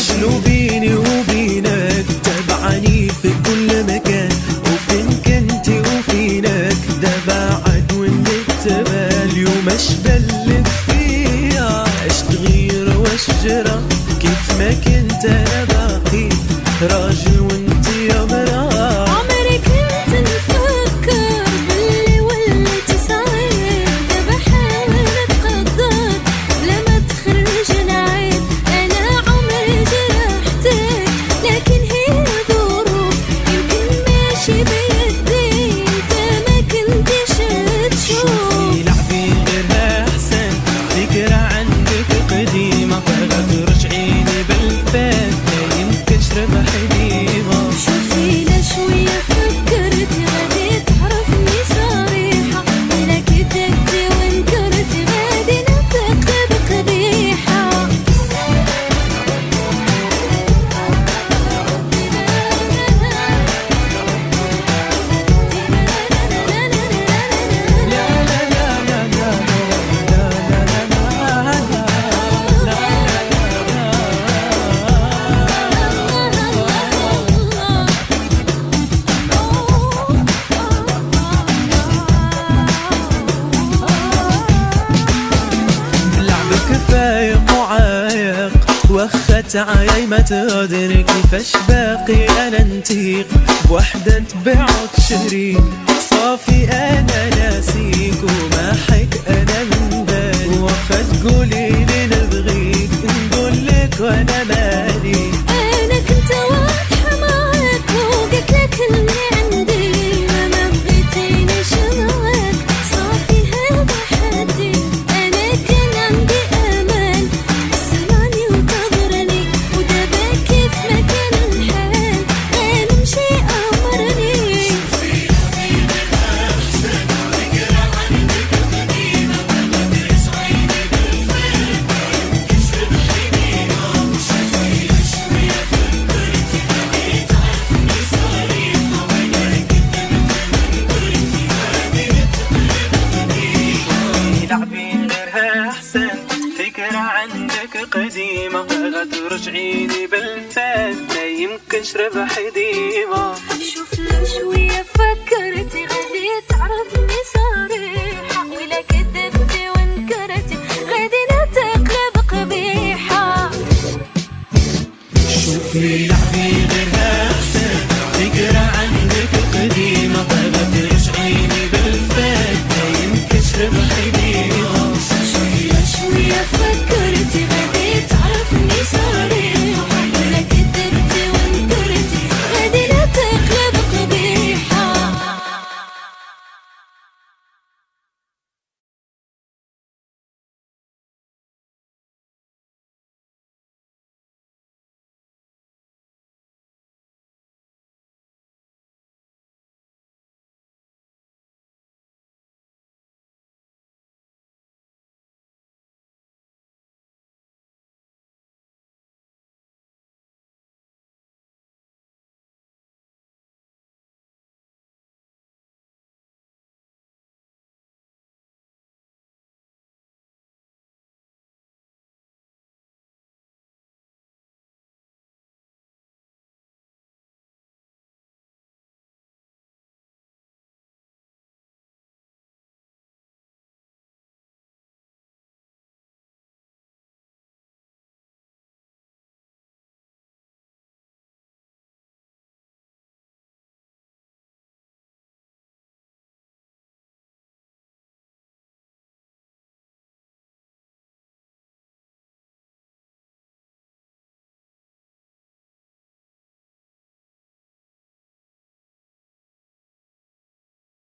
شنو بيني وبينك تبعني في كل مكان، وفين كنتي وفينك ده بعد ونكتبه اليوم اشبلك فيها اش تغير واش جرى كيف ما كنت انا باقي راجل وانت يا مرأة. عمري كنت نفكر باللي وليت صاير ده بحاول اتقدر لما تخرج العيب. انا عمري جرحتك لكن هي ظروف يمكن ماشي بيدي انت ما كنتش تشوف. شوفي لعبي غيرها احسن فكرة عندك قديمة ترجعيني بالفات لا يمكنش ربح ديما. شوفي لا شوية فكرتي غادي تعرفني صريحة ولا كدبتي وانكرتي غادي نطق بقبيحة. كفاية معايق وخت عياي ما تدري كيفاش باقي انا نتيق بوحدة تبيع وتشري صافي انا ناسيك وما حك انا من بالي واخا تقولي لي نبغيك نقولك وانا مالي. انا كنت واضحة معاك وقلت لك اللي عندي ما بغيتينيش معاك صافي هذا حدي. انا كان عندي امل سمعني وتضرني ودابا كيف ما كان الحال انا مشي امرني. لعبي غيرها احسن فكرة عندك قديمة غترجعيني بالفات لا يمكنش ربح ديما. شوف لا شوية فكرتي غادي تعرفني